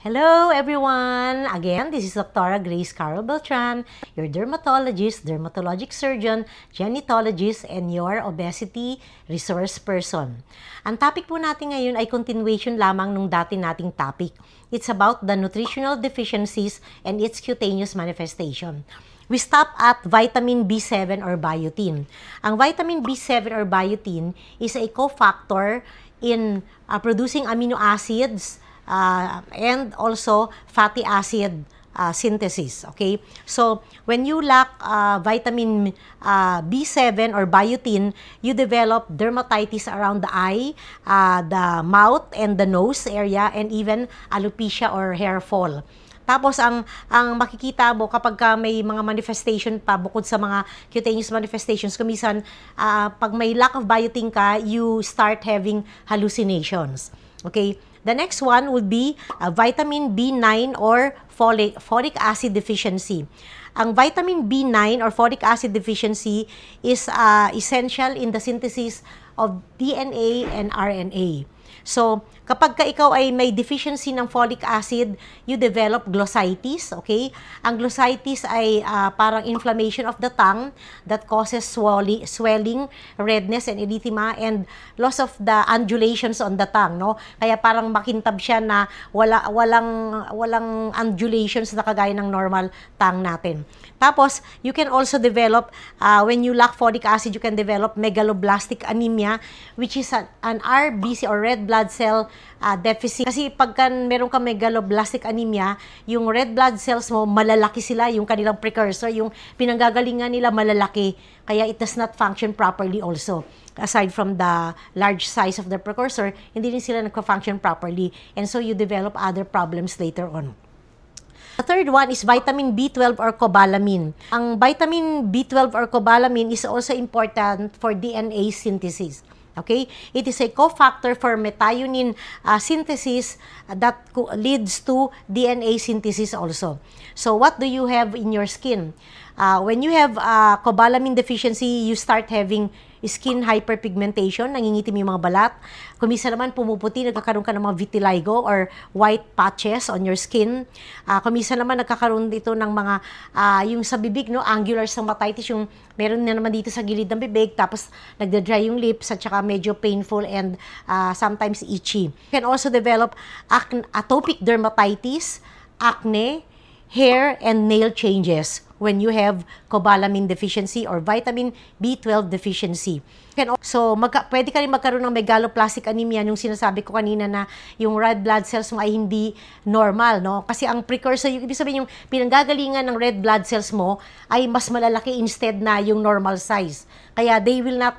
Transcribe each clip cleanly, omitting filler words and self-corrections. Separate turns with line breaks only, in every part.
Hello everyone! Again, this is Dr. Grace Carol Beltran, your dermatologist, dermatologic surgeon, genetologist, and your obesity resource person. Ang topic po natin ngayon ay continuation lamang nung dati nating topic. It's about the nutritional deficiencies and its cutaneous manifestation. We stop at vitamin B7 or biotin. Ang vitamin B7 or biotin is a cofactor in producing amino acids, and also fatty acid synthesis. Okay, so when you lack vitamin B7 or biotin, you develop dermatitis around the eye, the mouth and the nose area, and even alopecia or hair fall. Tapos ang makikita mo kapag may mga manifestation pa bukod sa mga cutaneous manifestations, kumisan pag may lack of biotin ka, you start having hallucinations. Okay? The next one would be vitamin B9 or folic acid deficiency. Ang vitamin B9 or folic acid deficiency is essential in the synthesis of DNA and RNA. So, kapag ikaw ay may deficiency ng folic acid, you develop glossitis, okay? Ang glossitis ay parang inflammation of the tongue that causes swelling, redness, and erythema, and loss of the undulations on the tongue, no? Kaya parang makintab siya na walang undulations na kagaya ng normal tongue natin. Tapos, you can also develop, when you lack folic acid, you can develop megaloblastic anemia, which is an RBC or red blood cell deficit. Kasi pagka meron ka megaloblastic anemia, yung red blood cells mo, malalaki sila, yung kanilang precursor, yung pinanggagalingan nila malalaki. Kaya it does not function properly also. Aside from the large size of the precursor, hindi rin sila nagpa-function properly. And so you develop other problems later on. The third one is vitamin B12 or cobalamin. Ang vitamin B12 or cobalamin is also important for DNA synthesis. Okay? It is a cofactor for methionine synthesis that leads to DNA synthesis also. So, what do you have in your skin? When you have cobalamin deficiency, you start having skin hyperpigmentation, nangingitim yung mga balat. Kumisa naman pumuputi, nagkakaroon ka ng mga vitiligo or white patches on your skin. Kumisa naman nagkakaroon dito ng mga, yung sa bibig, no, angular stomatitis, yung meron na naman dito sa gilid ng bibig, tapos nagda-dry yung lips, at saka medyo painful and sometimes itchy. You can also develop atopic dermatitis, acne, hair, and nail changes when you have cobalamin deficiency or vitamin B12 deficiency. So, pwede ka rin magkaroon ng megaloblastic anemia, yung sinasabi ko kanina na yung red blood cells mo ay hindi normal, no? Kasi ang precursor, yung ibig sabihin yung pinanggagalingan ng red blood cells mo ay mas malalaki instead na yung normal size. Kaya they will not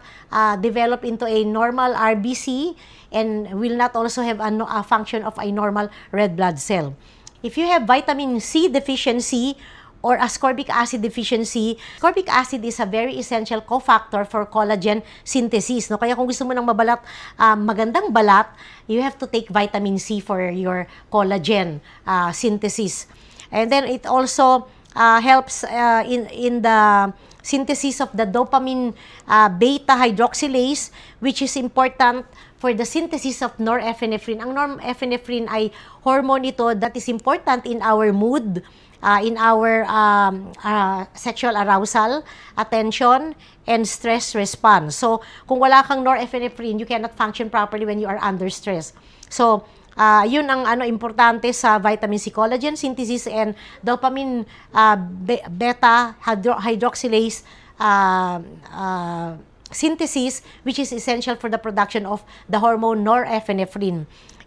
develop into a normal RBC and will not also have a function of a normal red blood cell. If you have vitamin C deficiency or ascorbic acid deficiency, ascorbic acid is a very essential cofactor for collagen synthesis. No? Kaya kung gusto mo ng mabalat, magandang balat, you have to take vitamin C for your collagen synthesis. And then it also helps in the synthesis of the dopamine beta hydroxylase, which is important for the synthesis of norepinephrine. Ang norepinephrine ay hormone ito that is important in our mood, in our sexual arousal, attention, and stress response. So, kung wala kang norepinephrine, you cannot function properly when you are under stress. So, yun ang importante sa vitamin C collagen synthesis and dopamine beta hydroxylase synthesis, which is essential for the production of the hormone norepinephrine.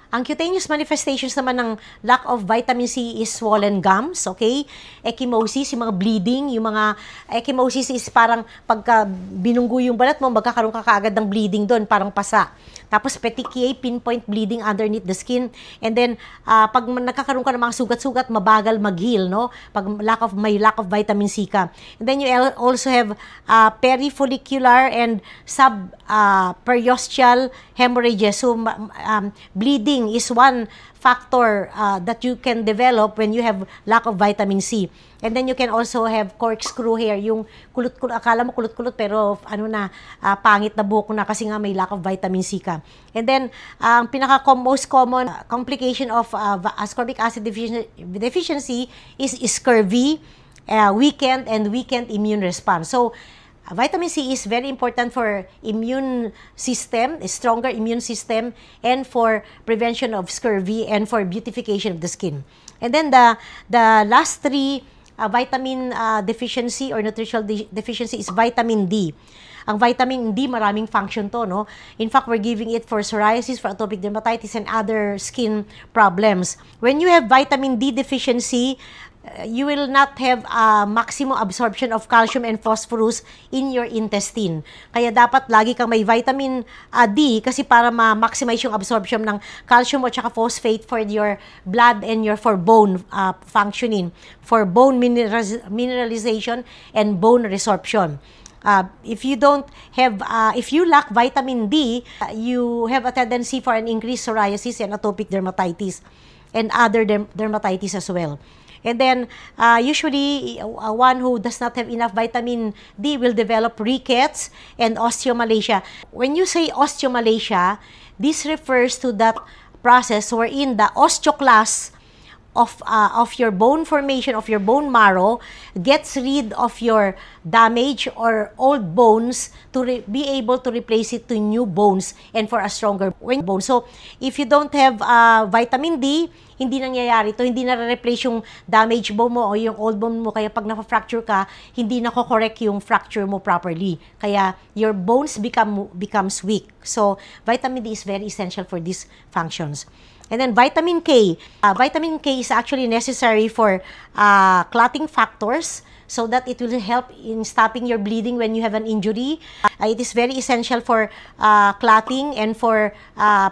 Ang cutaneous manifestations naman ng lack of vitamin C is swollen gums, okay? Ecchymosis, yung mga bleeding, yung mga ecchymosis is parang pagka binunggo yung balat mo, magkakaroon ka kaagad ng bleeding doon, parang pasa. Tapos petechiae, pinpoint bleeding underneath the skin. And then, pag nagkakaroon ka ng mga sugat-sugat, mabagal mag-heal, no? Pag may lack of vitamin C ka. And then you also have perifollicular and subperiosteal hemorrhages. So, bleeding is one factor that you can develop when you have lack of vitamin C. And then you can also have corkscrew hair, yung kulot-kulot, akala mo kulot-kulot pero pangit na buhok na kasi nga may lack of vitamin C ka. And then, ang most common complication of ascorbic acid deficiency is scurvy, weakened immune response. So, vitamin C is very important for immune system, a stronger immune system, and for prevention of scurvy and for beautification of the skin. And then the last three vitamin deficiency or nutritional deficiency is vitamin D. Ang vitamin D, maraming function to, no? In fact, we're giving it for psoriasis, for atopic dermatitis, and other skin problems. When you have vitamin D deficiency, you will not have maximum absorption of calcium and phosphorus in your intestine. Kaya dapat lagi kang may vitamin D kasi para ma-maximize yung absorption ng calcium at saka phosphate for your blood and for bone functioning, for bone mineralization and bone resorption. If you lack vitamin D, you have a tendency for an increased psoriasis and atopic dermatitis and other dermatitis as well. And then, usually, one who does not have enough vitamin D will develop rickets and osteomalacia. When you say osteomalacia, this refers to that process wherein the osteoclast of your bone formation, of your bone marrow, gets rid of your damaged or old bones to be able to replace it to new bones and for a stronger bone. So, if you don't have vitamin D, hindi nangyayari to, hindi na-replace yung damaged bone mo o yung old bone mo, kaya pag na-fracture ka, hindi na-correct yung fracture mo properly. Kaya your bones becomes weak. So, vitamin D is very essential for these functions. And then vitamin K. Vitamin K is actually necessary for clotting factors so that it will help in stopping your bleeding when you have an injury. It is very essential for clotting and for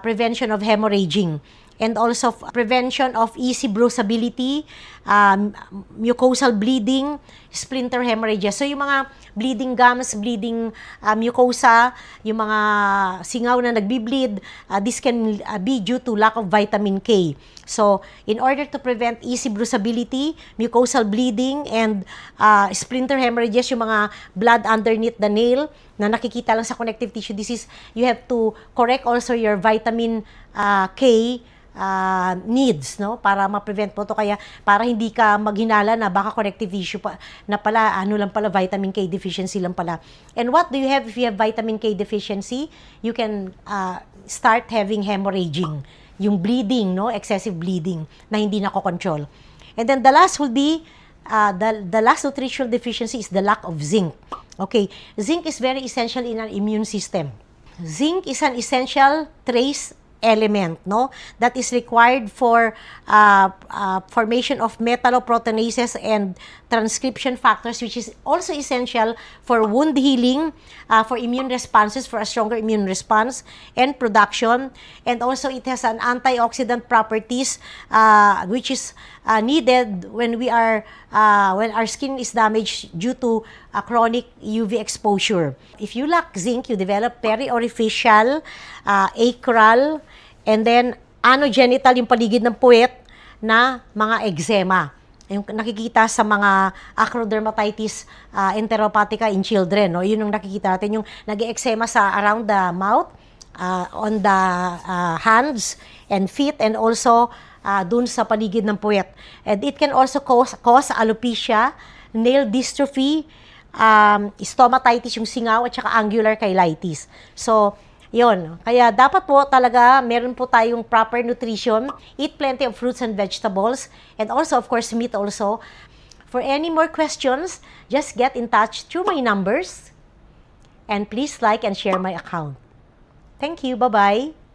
prevention of hemorrhaging. And also prevention of easy bruisability, mucosal bleeding, splinter hemorrhages. So yung mga bleeding gums, bleeding mucosa, yung mga singaw na nagbi-bleed, this can be due to lack of vitamin K. So, in order to prevent easy bruisability, mucosal bleeding, and splinter hemorrhages, yung mga blood underneath the nail na nakikita lang sa connective tissue disease, you have to correct also your vitamin K needs, no, para ma-prevent po to. Kaya para hindi ka maghinala na baka connective tissue pa, na pala lang pala vitamin K deficiency lang pala. And what do you have if you have vitamin K deficiency? You can start having hemorrhaging, yung bleeding, no, excessive bleeding na hindi nako-control. And then the last will be the last nutritional deficiency is the lack of zinc. Okay, zinc is very essential in our immune system. Zinc is an essential trace element, no, that is required for formation of metalloproteinases and transcription factors, which is also essential for wound healing, for immune responses, for a stronger immune response and production. And also it has an antioxidant properties which is needed when when our skin is damaged due to chronic UV exposure. If you lack zinc, you develop periorificial, acral, and then anogenital, yung paligid ng puwet na mga eczema. Yung nakikita sa mga acrodermatitis enteropathica in children, no? Yun yung nakikita natin, yung nag-eczema sa around the mouth, on the hands and feet, and also dun sa paligid ng puwet. And it can also cause alopecia, nail dystrophy, stomatitis, yung singaw, at saka angular cheilitis. So, yun. Kaya dapat po talaga meron po tayong proper nutrition. Eat plenty of fruits and vegetables. And also, of course, meat also. For any more questions, just get in touch through my numbers. And please like and share my account. Thank you. Bye-bye.